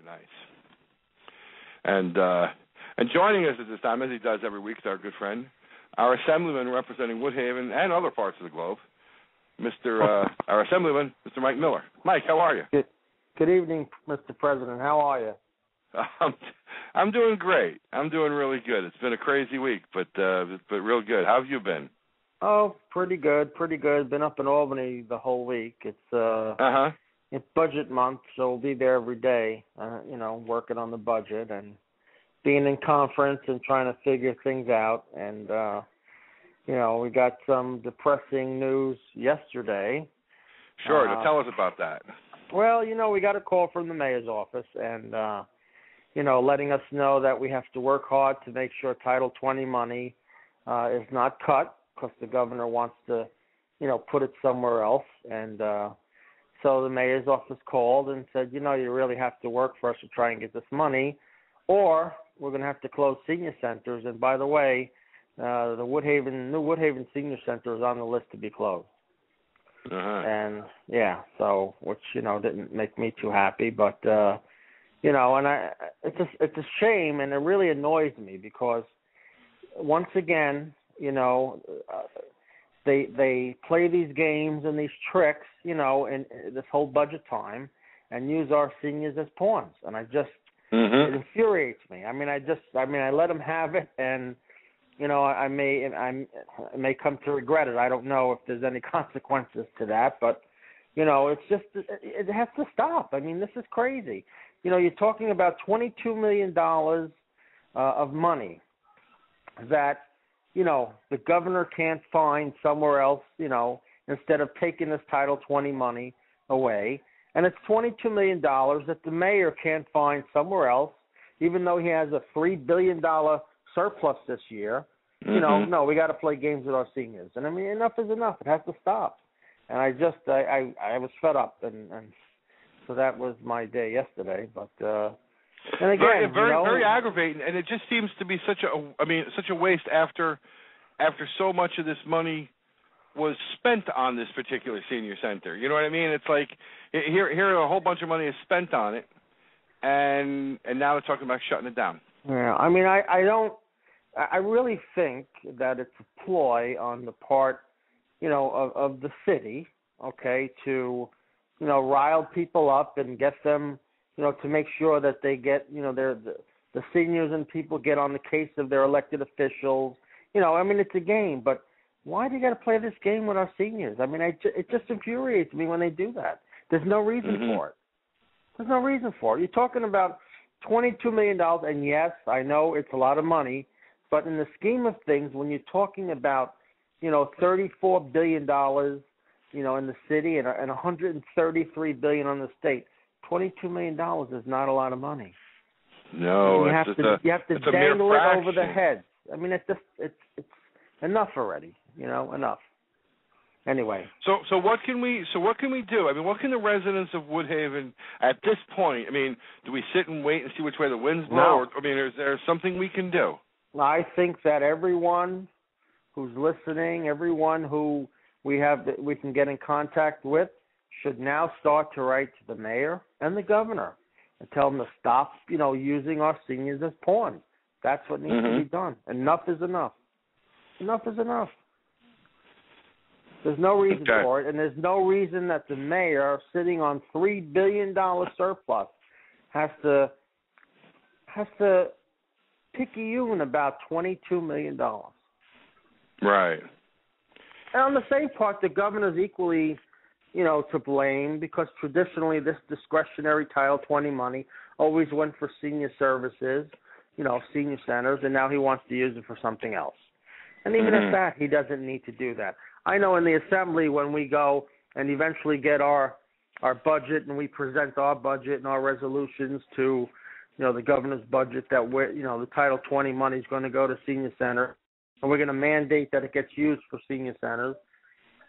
Nice. And joining us at this time, as he does every week, is our good friend, our Assemblyman representing Woodhaven and other parts of the globe, our Assemblyman, Mr. Mike Miller. Mike, how are you? Good evening, Mr. President. How are you? I'm doing great. I'm doing really good. It's been a crazy week, but real good. How have you been? Oh, pretty good. Been up in Albany the whole week. It's it's budget month, so we'll be there every day. Working on the budget and being in conference and trying to figure things out. And we got some depressing news yesterday. Sure. Tell us about that. Well, we got a call from the mayor's office and letting us know that we have to work hard to make sure Title 20 money is not cut because the governor wants to, put it somewhere else. And so the mayor's office called and said, you really have to work for us to try and get this money, or we're going to have to close senior centers. And by the way, the new Woodhaven Senior Center is on the list to be closed. And so which didn't make me too happy, but it's a shame, and it really annoys me because once again, they play these games and these tricks, in this whole budget time, and use our seniors as pawns, and it infuriates me. I let them have it, and I may come to regret it. I don't know if there's any consequences to that, but it's just it has to stop. This is crazy. You're talking about $22 million of money that the governor can't find somewhere else. Instead of taking this Title 20 money away, and it's $22 million that the mayor can't find somewhere else, even though he has a $3 billion surplus this year. No, we got to play games with our seniors. And enough is enough. It has to stop. And I was fed up, and so that was my day yesterday. But and again, very aggravating. And it just seems to be such a waste after so much of this money was spent on this particular senior center. You know what I mean? It's like here a whole bunch of money is spent on it, and now they're talking about shutting it down. Yeah, I really think that it's a ploy on the part, of the city, to, rile people up and get them, to make sure that they get, the seniors and people get on the case of their elected officials. It's a game, but why do you got to play this game with our seniors? It just infuriates me when they do that. There's no reason for it. There's no reason for it. You're talking about $22 million, and yes, I know it's a lot of money, but in the scheme of things, when you're talking about, $34 billion, in the city and $133 billion on the state, $22 million is not a lot of money. No, you have to dangle it over the heads. It's enough already. Enough. Anyway. So what can we do? What can the residents of Woodhaven at this point? Do we sit and wait and see which way the winds blow? No. Or, is there something we can do? I think that everyone who's listening, everyone who we can get in contact with, should now start to write to the mayor and the governor and tell them to stop, using our seniors as pawns. That's what needs to be done. Enough is enough. Enough is enough. There's no reason for it, and there's no reason that the mayor, sitting on $3 billion surplus, has to picayune about $22 million. Right. And on the same part, the governor's equally, to blame, because traditionally this discretionary Title 20 money always went for senior services, senior centers, and now he wants to use it for something else. And even at that, he doesn't need to do that. I know in the Assembly, when we go and eventually get our budget and we present our budget and our resolutions to, the governor's budget, that the Title 20 money is going to go to senior center, and we're going to mandate that it gets used for senior centers.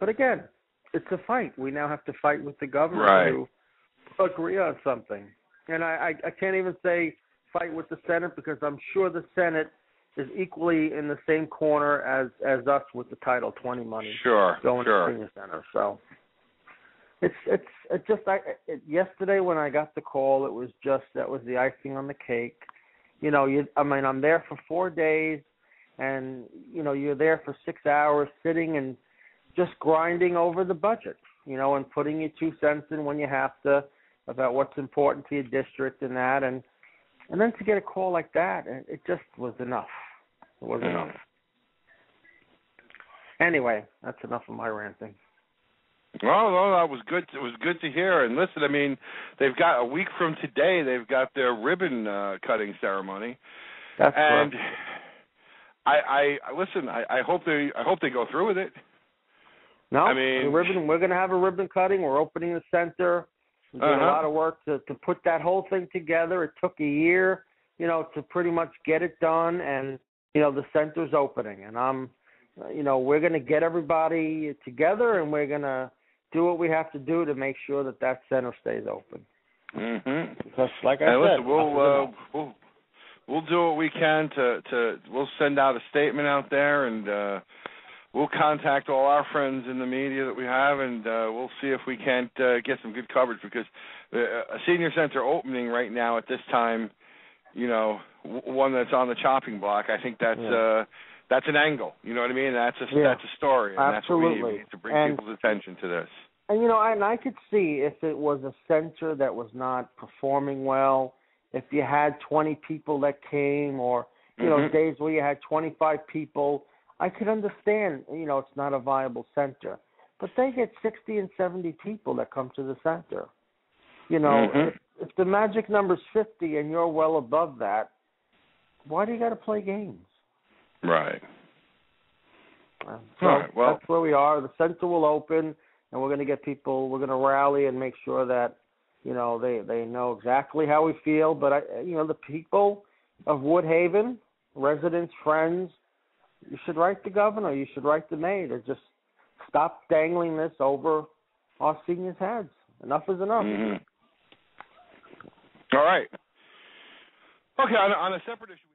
But again, it's a fight. We now have to fight with the governor to agree on something. And I can't even say fight with the Senate, because I'm sure the Senate is equally in the same corner as us with the Title 20 money going to senior center. So, Yesterday when I got the call, it was just that was the icing on the cake. I'm there for 4 days, and you're there for 6 hours sitting and just grinding over the budget, and putting your 2 cents in when you have to about what's important to your district and that, and then to get a call like that, it just was enough. It was enough. Anyway, that's enough of my ranting. Well, no, that was good. It was good to hear. And listen, I mean, they've got a week from today. They've got their ribbon cutting ceremony. That's and correct. I listen. I hope they go through with it. No, I mean, we're going to have a ribbon cutting. We're opening the center. We're doing a lot of work to put that whole thing together. It took a year, to pretty much get it done, and the center's opening, and we're going to get everybody together, and we're going to do what we have to do to make sure that center stays open. Mm-hmm. Because, like I said, listen, we'll do what we can to we'll send out a statement out there, and we'll contact all our friends in the media that we have, and we'll see if we can't get some good coverage, because a senior center opening right now at this time, one that's on the chopping block, I think that's an angle. You know what I mean? That's a story, and absolutely. that's what we need to bring people's attention to this. And and I could see if it was a center that was not performing well, if you had 20 people that came, or days where you had 25 people, I could understand. It's not a viable center, but they get 60 and 70 people that come to the center. If the magic number's 50 and you're well above that, why do you got to play games? Right. So all right. Well, that's where we are. The center will open, and we're going to get people. We're going to rally and make sure that they know exactly how we feel. But the people of Woodhaven, residents, friends, you should write the governor. You should write the mayor to just stop dangling this over our seniors' heads. Enough is enough. Mm-hmm. All right. Okay. On a separate issue.